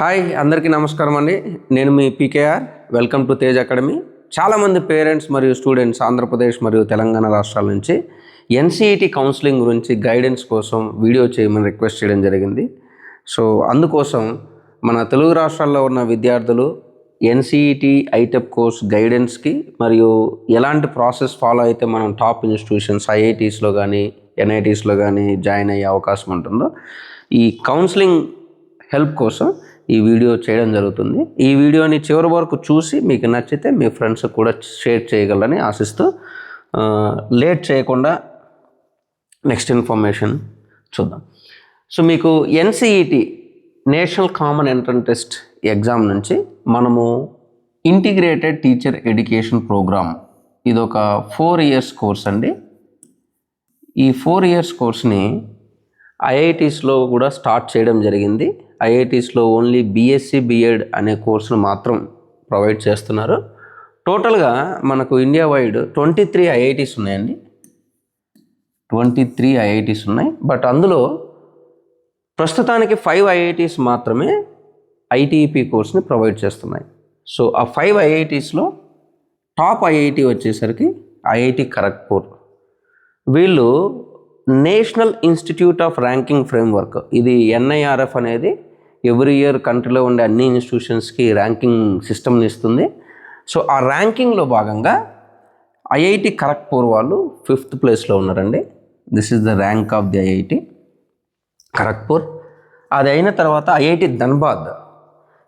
Hi అందరికీ నమస్కారం అండి. నేను మీ PKR. Welcome to Tej academy. చాలామంది పేరెంట్స్ మరియు స్టూడెంట్స్ ఆంధ్రప్రదేశ్ మరియు తెలంగాణ రాష్ట్రాల నుంచి ఎన్సీఈటీ కౌన్సిలింగ్ గురించి గైడెన్స్ కోసం వీడియో చేయమని రిక్వెస్ట్ చేయడం జరిగింది. సో అందుకోసం మన తెలుగు రాష్ట్రాల్లో ఉన్న విద్యార్థులు ఎన్సీఈటీ ఐటెప్ కోర్స్ గైడెన్స్కి మరియు ఎలాంటి ప్రాసెస్ ఫాలో అయితే మనం టాప్ ఇన్స్టిట్యూషన్స్ ఐఐటీస్లో కానీ ఎన్ఐటీస్లో కానీ జాయిన్ అయ్యే అవకాశం ఉంటుందో ఈ కౌన్సిలింగ్ హెల్ప్ కోసం ఈ వీడియో చేయడం జరుగుతుంది. ఈ వీడియోని చివరి వరకు చూసి మీకు నచ్చితే మీ ఫ్రెండ్స్ కూడా షేర్ చేయగలరని ఆశిస్తూ లేట్ చేయకుండా నెక్స్ట్ ఇన్ఫర్మేషన్ చూద్దాం. సో మీకు NCET national common entrance test exam నుంచి మనము ఇంటిగ్రేటెడ్ టీచర్ ఎడ్యుకేషన్ ప్రోగ్రామ్ ఇది ఒక 4 years కోర్స్ అండి. ఈ 4 years కోర్స్ని ఐఐటీస్లో కూడా స్టార్ట్ చేయడం జరిగింది. ఐఐటీస్లో ఓన్లీ బీఎస్సీ బీఎడ్ అనే కోర్సును మాత్రం ప్రొవైడ్ చేస్తున్నారు. టోటల్గా మనకు ఇండియా వైడ్ 23 ఐఐటీస్ ఉన్నాయండి. 23 ఐఐటీస్ ఉన్నాయి. బట్ అందులో ప్రస్తుతానికి 5 ఐఐటీస్ మాత్రమే ఐటీఈపీ కోర్స్ని ప్రొవైడ్ చేస్తున్నాయి. సో ఆ 5 ఐఐటీస్లో టాప్ ఐఐటీ వచ్చేసరికి ఐఐటి ఖరగ్పూర్. వీళ్ళు national institute of ranking framework, ఇది ఎన్ఐఆర్ఎఫ్ అనేది ఎవ్రీ ఇయర్ కంట్రీలో ఉండే అన్ని ఇన్స్టిట్యూషన్స్కి ర్యాంకింగ్ సిస్టమ్ని ఇస్తుంది. సో ఆ ర్యాంకింగ్లో భాగంగా ఐఐటి ఖరగ్పూర్ వాళ్ళు 5th ప్లేస్లో ఉన్నారండి. This is the rank of the IIT Kharagpur. అది అయిన తర్వాత ఐఐటి ధన్బాద్,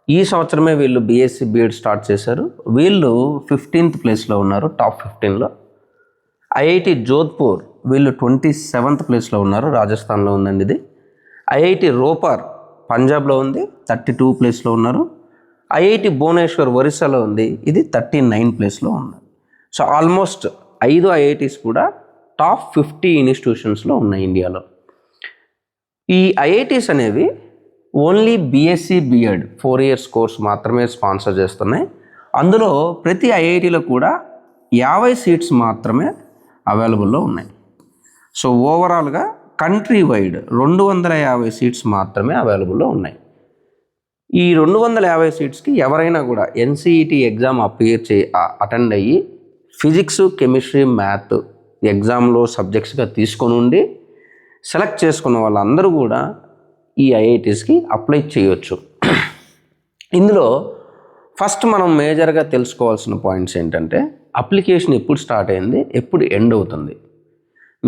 ఈ సంవత్సరమే వీళ్ళు బీఎస్సీ బీఎడ్ స్టార్ట్ చేశారు. వీళ్ళు 15th ప్లేస్లో ఉన్నారు, టాప్ 15లో. ఐఐటి జోధ్పూర్ వీళ్ళు 27th ప్లేస్లో ఉన్నారు, రాజస్థాన్లో ఉందండి ఇది. ఐఐటి రోపర్ పంజాబ్లో ఉంది, 32 ప్లేస్లో ఉన్నారు. ఐఐటి భువనేశ్వర్ ఒరిస్సాలో ఉంది, ఇది 39 ప్లేస్లో ఉంది. సో ఆల్మోస్ట్ 5 ఐఐటీస్ కూడా టాప్ 50 ఇన్స్టిట్యూషన్స్లో ఉన్నాయి ఇండియాలో. ఈ ఐఐటీస్ అనేవి only BSc BEd 4 years course మాత్రమే స్పాన్సర్ చేస్తున్నాయి. అందులో ప్రతి ఐఐటీలో కూడా 50 సీట్స్ మాత్రమే అవైలబుల్లో ఉన్నాయి. సో ఓవరాల్గా కంట్రీ వైడ్ 250 సీట్స్ మాత్రమే అవైలబుల్లో ఉన్నాయి. ఈ 250 సీట్స్కి ఎవరైనా కూడా ఎన్సీఈటీ ఎగ్జామ్ అటెండ్ అయ్యి ఫిజిక్స్, కెమిస్ట్రీ, మ్యాథ్ ఎగ్జామ్లో సబ్జెక్ట్స్గా తీసుకొని ఉండి సెలెక్ట్ చేసుకున్న వాళ్ళందరూ కూడా ఈ ఐఐటీస్కి అప్లై చేయొచ్చు. ఇందులో ఫస్ట్ మనం మేజర్గా తెలుసుకోవాల్సిన పాయింట్స్ ఏంటంటే అప్లికేషన్ ఎప్పుడు స్టార్ట్ అయింది, ఎప్పుడు ఎండ్ అవుతుంది.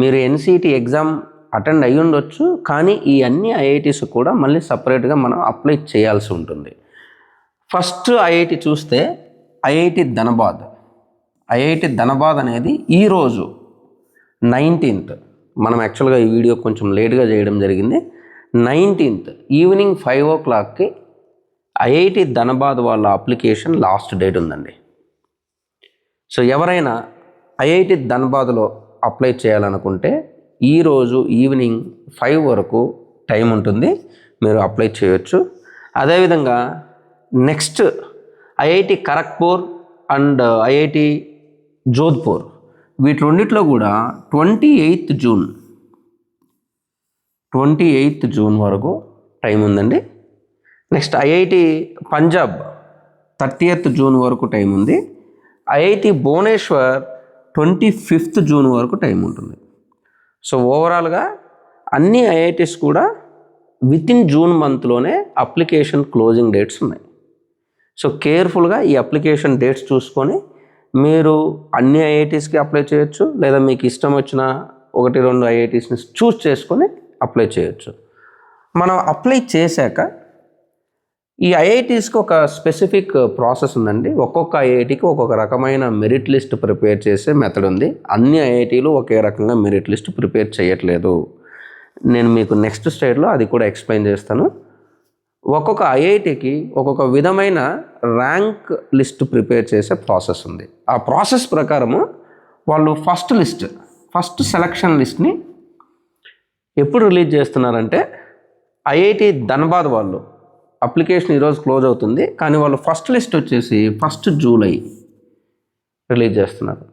మీరు ఎన్సీఈటీ ఎగ్జామ్ అటెండ్ అయ్యి ఉండొచ్చు, కానీ ఈ అన్ని ఐఐటీస్ కూడా మళ్ళీ సపరేట్గా మనం అప్లై చేయాల్సి ఉంటుంది. ఫస్ట్ ఐఐటి చూస్తే ఐఐటి ధనబాద్. ఐఐటి ధనబాద్ అనేది ఈరోజు 19th, మనం యాక్చువల్గా ఈ వీడియో కొంచెం లేట్గా చేయడం జరిగింది. 19th ఈవినింగ్ 5 o'clockకి ఐఐటి ధనబాద్ వాళ్ళ అప్లికేషన్ లాస్ట్ డేట్ ఉందండి. సో ఎవరైనా ఐఐటి ధన్బాద్లో అప్లై చేయాలనుకుంటే ఈరోజు ఈవినింగ్ 5 వరకు టైం ఉంటుంది, మీరు అప్లై చేయొచ్చు. అదేవిధంగా next IIT Kharagpur and IIT Jodhpur, వీటి రెండిట్లో కూడా 28th జూన్ వరకు టైం ఉందండి. Next IIT Punjab 30th June వరకు టైం ఉంది. ఐఐటి భువనేశ్వర్ 25th జూన్ వరకు టైం ఉంటుంది. సో ఓవరాల్గా అన్ని ఐఐటీస్ కూడా వితిన్ జూన్ మంత్లోనే అప్లికేషన్ క్లోజింగ్ డేట్స్ ఉన్నాయి. సో కేర్ఫుల్గా ఈ అప్లికేషన్ డేట్స్ చూసుకొని మీరు అన్ని ఐఐటీస్కి అప్లై చేయొచ్చు, లేదా మీకు ఇష్టం వచ్చిన 1-2 ఐఐటీస్ని చూస్ చేసుకొని అప్లై చేయొచ్చు. మనం అప్లై చేశాక ఈ ఐఐటీస్కి ఒక స్పెసిఫిక్ ప్రాసెస్ ఉందండి. ఒక్కొక్క ఐఐటీకి ఒక్కొక్క రకమైన మెరిట్ లిస్ట్ ప్రిపేర్ చేసే మెథడ్ ఉంది. అన్ని ఐఐటీలు ఒకే రకంగా మెరిట్ లిస్ట్ ప్రిపేర్ చేయట్లేదు. నేను మీకు నెక్స్ట్ స్లైడ్లో అది కూడా ఎక్స్ప్లెయిన్ చేస్తాను. ఒక్కొక్క ఐఐటీకి ఒక్కొక్క విధమైన ర్యాంక్ లిస్ట్ ప్రిపేర్ చేసే ప్రాసెస్ ఉంది. ఆ ప్రాసెస్ ప్రకారము వాళ్ళు ఫస్ట్ సెలక్షన్ లిస్ట్ని ఎప్పుడు రిలీజ్ చేస్తున్నారంటే ఐఐటి ధన్బాద్ వాళ్ళు అప్లికేషన్ ఈరోజు క్లోజ్ అవుతుంది, కానీ వాళ్ళు ఫస్ట్ లిస్ట్ వచ్చేసి 1st జూలై రిలీజ్ చేస్తున్నారు.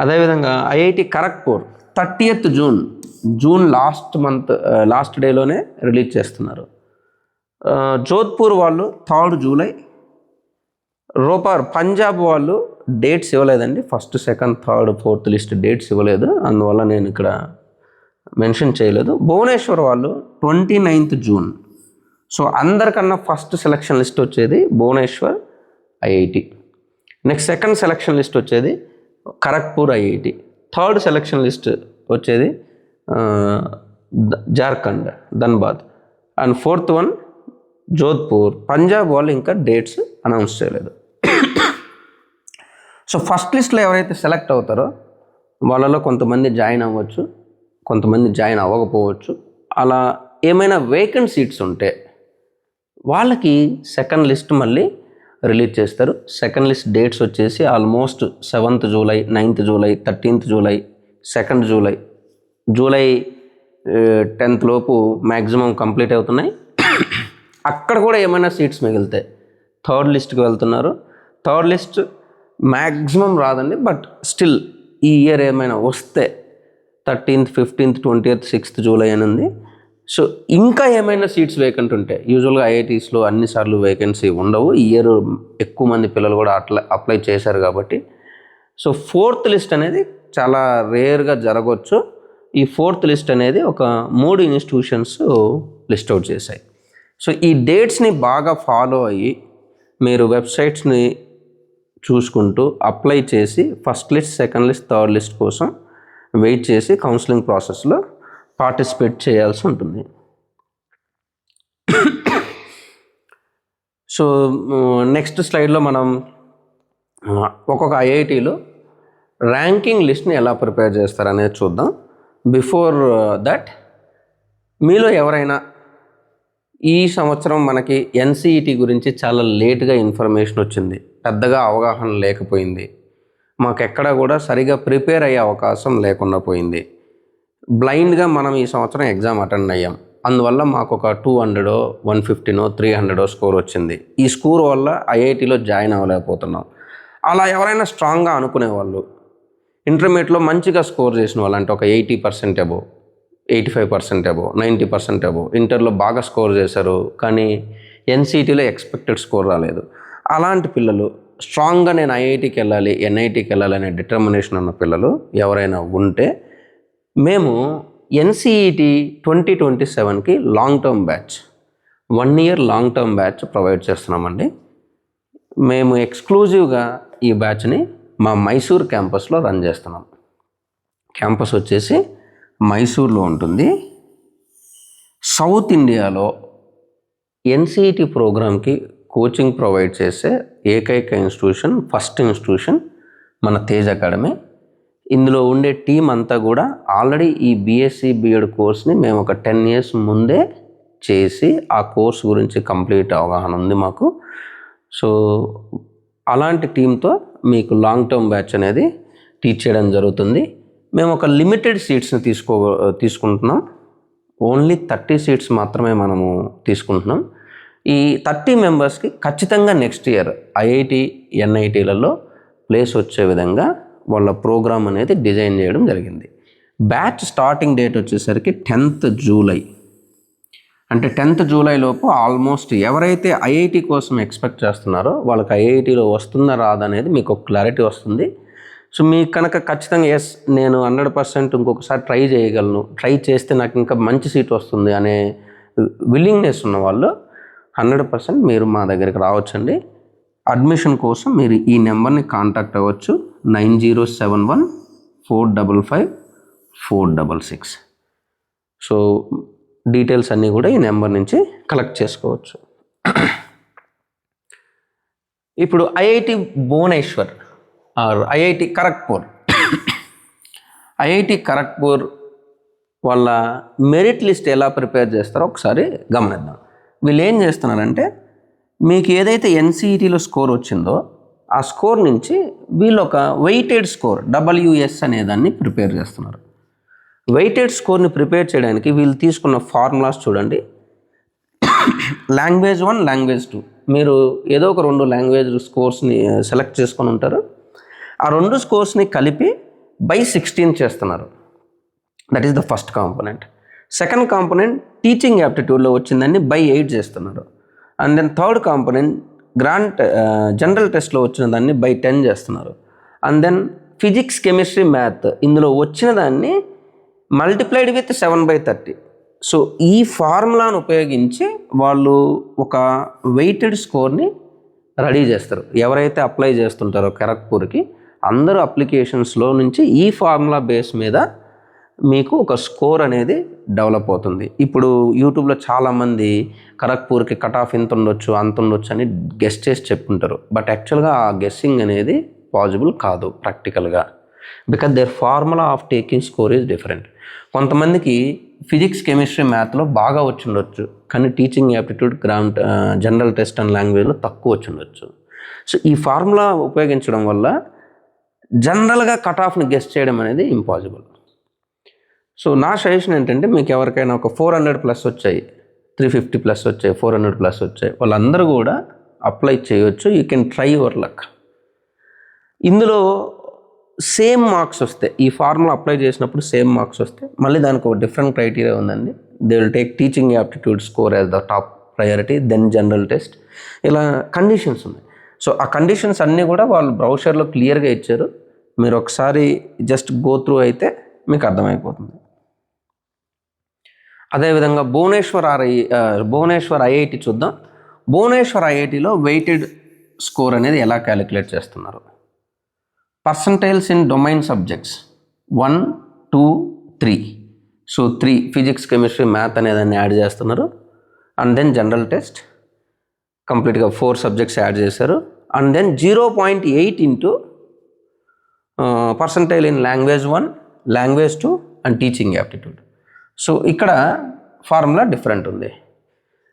అదేవిధంగా IIT Kharagpur 30th June last డేలోనే రిలీజ్ చేస్తున్నారు. జోధ్పూర్ వాళ్ళు 3rd జూలై. పంజాబ్ వాళ్ళు డేట్స్ ఇవ్వలేదండి, 1st, 2nd, 3rd, 4th list dates ఇవ్వలేదు, అందువల్ల నేను ఇక్కడ మెన్షన్ చేయలేదు. భువనేశ్వర్ వాళ్ళు 29th జూన్. సో అందరికన్నా ఫస్ట్ సెలక్షన్ లిస్ట్ వచ్చేది Bhubaneswar IIT. Next second selection list వచ్చేది Kharagpur IIT. Third selection list వచ్చేది Jharkhand Dhanbad. And 4th one Jodhpur. Punjab వాళ్ళు ఇంకా డేట్స్ అనౌన్స్ చేయలేదు. సో ఫస్ట్ లిస్ట్లో ఎవరైతే సెలెక్ట్ అవుతారో వాళ్ళలో కొంతమంది జాయిన్ అవ్వచ్చు, కొంతమంది జాయిన్ అవ్వకపోవచ్చు. అలా ఏమైనా వేకెంట్ సీట్స్ ఉంటే వాళ్ళకి సెకండ్ లిస్ట్ మళ్ళీ రిలీజ్ చేస్తారు. సెకండ్ లిస్ట్ డేట్స్ వచ్చేసి almost 7th July, 9th July, 13th July, 2nd July, July 10th లోపు మ్యాక్సిమం కంప్లీట్ అవుతున్నాయి. అక్కడ కూడా ఏమైనా సీట్స్ మిగిలితే థర్డ్ లిస్ట్కి వెళ్తున్నారు. థర్డ్ లిస్ట్ మ్యాక్సిమం రాదండి, బట్ స్టిల్ ఈ ఇయర్ ఏమైనా వస్తే 13th, 15th, 20th, 6th July అని ఉంది. సో ఇంకా ఏమైనా సీట్స్ వేకెంట్ ఉంటాయి. యూజువల్గా ఐఐటీస్లో అన్నిసార్లు వేకెన్సీ ఉండవు. ఈ ఇయర్ ఎక్కువ మంది పిల్లలు కూడా అప్లై చేశారు కాబట్టి. సో 4th లిస్ట్ అనేది చాలా రేర్గా జరగవచ్చు. ఈ 4th లిస్ట్ అనేది ఒక 3 ఇన్స్టిట్యూషన్స్ లిస్ట్ అవుట్ చేశాయి. సో ఈ డేట్స్ని బాగా ఫాలో అయ్యి మీరు వెబ్సైట్స్ని చూసుకుంటూ అప్లై చేసి first list, second list, third list కోసం వెయిట్ చేసి కౌన్సిలింగ్ ప్రాసెస్లో పార్టిసిపేట్ చేయాల్సి ఉంటుంది. సో నెక్స్ట్ స్లైడ్లో మనం ఒక్కొక్క ఐఐటీలో ర్యాంకింగ్ లిస్ట్ని ఎలా ప్రిపేర్ చేస్తారనేది చూద్దాం. బిఫోర్ దట్, మీలో ఎవరైనా ఈ సంవత్సరం మనకి ఎన్సిఈటి గురించి చాలా లేట్గా ఇన్ఫర్మేషన్ వచ్చింది, పెద్దగా అవగాహన లేకపోయింది, మాకెక్కడ కూడా సరిగా ప్రిపేర్ అయ్యే అవకాశం లేకుండా పోయింది, బ్లైండ్గా మనం ఈ సంవత్సరం ఎగ్జామ్ అటెండ్ అయ్యాం, అందువల్ల మాకు ఒక 200, 150, 300 స్కోర్ వచ్చింది, ఈ స్కోర్ వల్ల ఐఐటీలో జాయిన్ అవ్వలేకపోతున్నాం. అలా ఎవరైనా స్ట్రాంగ్గా అనుకునే వాళ్ళు, ఇంటర్మీడియట్లో మంచిగా స్కోర్ చేసిన వాళ్ళు, అంటే ఒక 80% అబోవ్, 85% అబోవ్, 90% అబోవ్, ఇంటర్లో బాగా స్కోర్ చేశారు కానీ ఎన్సిఈటీలో ఎక్స్పెక్టెడ్ స్కోర్ రాలేదు, అలాంటి పిల్లలు, స్ట్రాంగ్గా నేను ఐఐటీకి వెళ్ళాలి, ఎన్ఐటీకి వెళ్ళాలి అనే డిటర్మినేషన్ ఉన్న పిల్లలు ఎవరైనా ఉంటే మేము ఎన్సిఈటి 2027కి long term batch, 1 year long term batch provide చేస్తున్నామండి. మేము ఎక్స్క్లూజివ్గా ఈ బ్యాచ్ని మా మైసూర్ క్యాంపస్లో రన్ చేస్తున్నాం. క్యాంపస్ వచ్చేసి మైసూర్లో ఉంటుంది. సౌత్ ఇండియాలో ఎన్సిఈటి ప్రోగ్రామ్కి కోచింగ్ ప్రొవైడ్ చేసే ఏకైక ఇన్స్టిట్యూషన్, ఫస్ట్ ఇన్స్టిట్యూషన్ మన తేజ్ అకాడమీ. ఇందులో ఉండే టీం అంతా కూడా ఆల్రెడీ ఈ బీఎస్సీ బీఎడ్ కోర్స్ని మేము ఒక 10 years ముందే చేసి ఆ కోర్స్ గురించి కంప్లీట్ అవగాహన ఉంది మాకు. సో అలాంటి టీంతో మీకు లాంగ్ టర్మ్ బ్యాచ్ అనేది టీచ్ చేయడం జరుగుతుంది. మేము ఒక లిమిటెడ్ సీట్స్ని తీసుకుంటున్నాం. ఓన్లీ 30 seats మాత్రమే మనము తీసుకుంటున్నాం. ఈ 30 మెంబర్స్కి ఖచ్చితంగా నెక్స్ట్ ఇయర్ ఐఐటి, ఎన్ఐటీలలో ప్లేస్ వచ్చే విధంగా వాళ్ళ ప్రోగ్రామ్ అనేది డిజైన్ చేయడం జరిగింది. బ్యాచ్ స్టార్టింగ్ డేట్ వచ్చేసరికి 10th జూలై. అంటే 10th జూలై లోపు ఆల్మోస్ట్ ఎవరైతే ఐఐటి కోసం ఎక్స్పెక్ట్ చేస్తున్నారో వాళ్ళకి ఐఐటీలో వస్తుందా రాదా అనేది మీకు ఒక క్లారిటీ వస్తుంది. సో మీకు కనుక ఖచ్చితంగా ఎస్ నేను 100% ఇంకొకసారి ట్రై చేయగలను, ట్రై చేస్తే నాకు ఇంకా మంచి సీట్ వస్తుంది అనే విల్లింగ్నెస్ ఉన్న వాళ్ళు 100% మీరు మా దగ్గరికి రావచ్చండి. అడ్మిషన్ కోసం మీరు ఈ నెంబర్ని కాంటాక్ట్ అవ్వచ్చు, 9071455466. సో డీటెయిల్స్ అన్నీ కూడా ఈ నెంబర్ నుంచి కలెక్ట్ చేసుకోవచ్చు. ఇప్పుడు IIT Bhubaneswar or IIT Kharagpur, IIT Kharagpur వాళ్ళ మెరిట్ లిస్ట్ ఎలా ప్రిపేర్ చేస్తారో ఒకసారి గమనిద్దాం. వీళ్ళు ఏం చేస్తున్నారంటే మీకు ఏదైతే ఎన్సిఈటీలో స్కోర్ వచ్చిందో ఆ స్కోర్ నుంచి వీళ్ళు ఒక వెయిటెడ్ స్కోర్ WS అనేదాన్ని ప్రిపేర్ చేస్తున్నారు. వెయిటెడ్ స్కోర్ని ప్రిపేర్ చేయడానికి వీళ్ళు తీసుకున్న ఫార్ములాస్ చూడండి. లాంగ్వేజ్ 1, లాంగ్వేజ్ 2, మీరు ఏదో ఒక 2 లాంగ్వేజ్ స్కోర్స్ని సెలెక్ట్ చేసుకొని ఉంటారు. ఆ 2 స్కోర్స్ని కలిపి by 16 చేస్తున్నారు. That is the first component. Second component teaching యాప్టిట్యూడ్లో వచ్చిందాన్ని బై 8 చేస్తున్నారు. And then third component general టెస్ట్లో వచ్చిన దాన్ని బై 10 చేస్తున్నారు. And then physics, chemistry, math ఇందులో వచ్చిన దాన్ని మల్టిప్లైడ్ విత్ 7/30. సో ఈ ఫార్ములాను ఉపయోగించి వాళ్ళు ఒక వెయిటెడ్ స్కోర్ని రెడీ చేస్తారు. ఎవరైతే అప్లై చేస్తుంటారో ఖరగ్పూర్కి అందరూ అప్లికేషన్స్లో నుంచి ఈ ఫార్ములా బేస్ మీద మీకు ఒక స్కోర్ అనేది డెవలప్ అవుతుంది. ఇప్పుడు యూట్యూబ్లో చాలామంది ఖరగ్పూర్కి కట్ ఆఫ్ ఇంత ఉండొచ్చు అంత ఉండొచ్చు అని గెస్ చేసి చెప్పుకుంటారు. బట్ యాక్చువల్గా ఆ గెస్సింగ్ అనేది పాసిబుల్ కాదు ప్రాక్టికల్గా, because there formula of taking score is different. కొంతమందికి ఫిజిక్స్, కెమిస్ట్రీ, మ్యాథ్లో బాగా వచ్చి ఉండొచ్చు, కానీ teaching aptitude, general test and లాంగ్వేజ్లో తక్కువ వచ్చి ఉండొచ్చు. సో ఈ ఫార్ములా ఉపయోగించడం వల్ల జనరల్గా కట్ ఆఫ్ని గెస్ చేయడం అనేది ఇంపాసిబుల్. సో నా సజెషన్ ఏంటంటే, మీకు ఎవరికైనా ఒక 400+ వచ్చాయి, 350+ వచ్చాయి, 400+ వచ్చాయి, వాళ్ళందరూ కూడా అప్లై చేయొచ్చు. You can try your luck. ఇందులో సేమ్ మార్క్స్ వస్తాయి. ఈ ఫార్ములా అప్లై చేసినప్పుడు సేమ్ మార్క్స్ వస్తాయి. మళ్ళీ దానికి ఒక డిఫరెంట్ క్రైటీరియా ఉందండి. They will take teaching aptitude score as the top priority, then general test, ఇలా కండిషన్స్ ఉన్నాయి. సో ఆ కండిషన్స్ అన్నీ కూడా వాళ్ళు బ్రౌషర్లో క్లియర్గా ఇచ్చారు. మీరు ఒకసారి జస్ట్ గో త్రూ అయితే మీకు అర్థమైపోతుంది. అదేవిధంగా భువనేశ్వర్ ఐఐటి చూద్దాం. భువనేశ్వర్ ఐఐటిలో వెయిటెడ్ స్కోర్ అనేది ఎలా క్యాలిక్యులేట్ చేస్తున్నారు. Percentiles in domain subjects 1, 2, 3. So 3 physics, chemistry, math అనేదాన్ని యాడ్ చేస్తున్నారు. అండ్ దెన్ జనరల్ టెస్ట్ కంప్లీట్గా 4 సబ్జెక్ట్స్ యాడ్ చేశారు. And then 0.8 into percentile in language 1, language 2 and teaching aptitude. So ఇక్కడ ఫార్ములా డిఫరెంట్ ఉంది.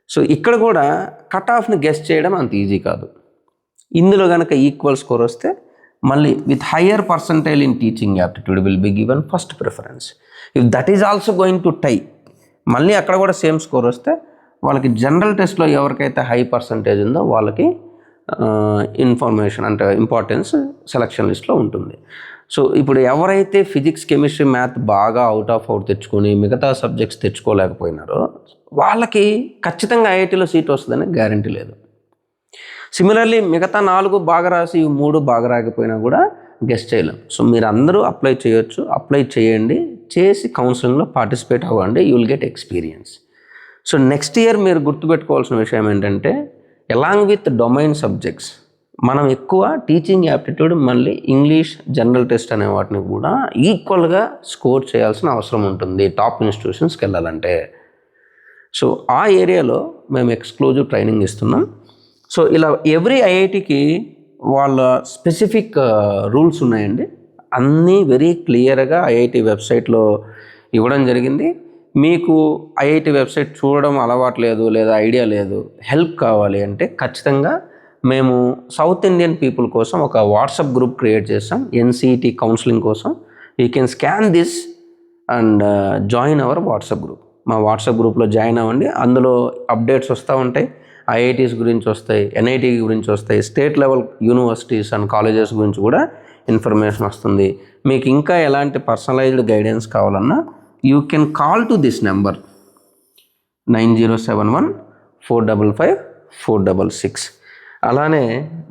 So ఇక్కడ కూడా కట్ ఆఫ్ని గెస్ చేయడం అంత ఈజీ కాదు. ఇందులో కనుక ఈక్వల్ స్కోర్ వస్తే మళ్ళీ with higher percentile in teaching aptitude will be given first preference. If that is also going to tie, మళ్ళీ అక్కడ కూడా సేమ్ స్కోర్ వస్తే వాళ్ళకి జనరల్ టెస్ట్లో ఎవరికైతే హై పర్సంటేజ్ ఉందో వాళ్ళకి ఇన్ఫర్మేషన్ అంటే ఇంపార్టెన్స్ సెలక్షన్ లిస్ట్లో ఉంటుంది. సో ఇప్పుడు ఎవరైతే ఫిజిక్స్, కెమిస్ట్రీ, మ్యాథ్ బాగా అవుట్ తెచ్చుకొని మిగతా సబ్జెక్ట్స్ తెచ్చుకోలేకపోయినారో వాళ్ళకి ఖచ్చితంగా ఐఐటీలో సీట్ వస్తుందని గ్యారంటీ లేదు. సిమిలర్లీ మిగతా 4 బాగా రాసి 3 బాగా రాకపోయినా కూడా గెస్ట్ చేయలేం. సో మీరు అందరూ అప్లై చేయొచ్చు. అప్లై చేయండి, చేసి కౌన్సిలింగ్లో పార్టిసిపేట్ అవ్వండి. You will get experience. So next year మీరు గుర్తుపెట్టుకోవాల్సిన విషయం ఏంటంటే, అలాంగ్ విత్ డొమైన్ సబ్జెక్ట్స్ మనం ఎక్కువ టీచింగ్ యాప్టిట్యూడ్, మళ్ళీ ఇంగ్లీష్, జనరల్ టెస్ట్ అనే వాటిని కూడా ఈక్వల్గా స్కోర్ చేయాల్సిన అవసరం ఉంటుంది టాప్ ఇన్స్టిట్యూషన్స్కి వెళ్ళాలంటే. సో ఆ ఏరియాలో మేము ఎక్స్క్లూజివ్ ట్రైనింగ్ ఇస్తున్నాం. సో ఇలా ఎవ్రీ ఐఐటికి వాళ్ళ స్పెసిఫిక్ రూల్స్ ఉన్నాయండి. అన్నీ వెరీ క్లియర్గా ఐఐటి వెబ్సైట్లో ఇవ్వడం జరిగింది. మీకు ఐఐటి వెబ్సైట్ చూడడం అలవాటు లేదు, లేదా ఐడియా లేదు, హెల్ప్ కావాలి అంటే ఖచ్చితంగా మేము సౌత్ ఇండియన్ పీపుల్ కోసం ఒక వాట్సాప్ గ్రూప్ క్రియేట్ చేస్తాం ఎన్సిఈటి కౌన్సిలింగ్ కోసం. You can scan this and join our WhatsApp group. మా వాట్సాప్ గ్రూప్లో జాయిన్ అవ్వండి. అందులో అప్డేట్స్ వస్తూ ఉంటాయి. ఐఐటీస్ గురించి వస్తాయి, ఎన్ఐటి గురించి వస్తాయి, state level universities and colleges గురించి కూడా ఇన్ఫర్మేషన్ వస్తుంది. మీకు ఇంకా ఎలాంటి పర్సనలైజ్డ్ గైడెన్స్ కావాలన్నా you can call to this number 9071455466. అలానే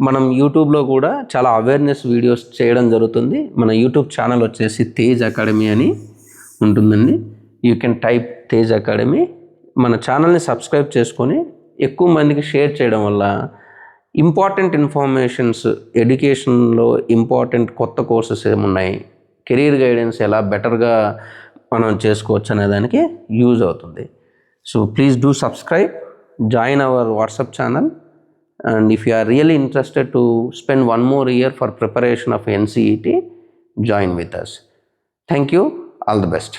మనం యూట్యూబ్లో కూడా చాలా అవేర్నెస్ వీడియోస్ చేయడం జరుగుతుంది. మన యూట్యూబ్ ఛానల్ వచ్చేసి తేజ్ అకాడమీ అని ఉంటుందండి. You can type Tej academy. మన ఛానల్ని సబ్స్క్రైబ్ చేసుకొని ఎక్కువ మందికి షేర్ చేయడం వల్ల ఇంపార్టెంట్ ఇన్ఫర్మేషన్స్, ఎడ్యుకేషన్లో ఇంపార్టెంట్ కొత్త కోర్సెస్ ఏమున్నాయి, కెరీర్ గైడెన్స్ ఎలా బెటర్గా మనం చేసుకోవచ్చు అనే దానికి యూజ్ అవుతుంది. So please do subscribe, join our WhatsApp channel, and if you are really interested to spend one more year for preparation of NCET, join with us. Thank you. All the best.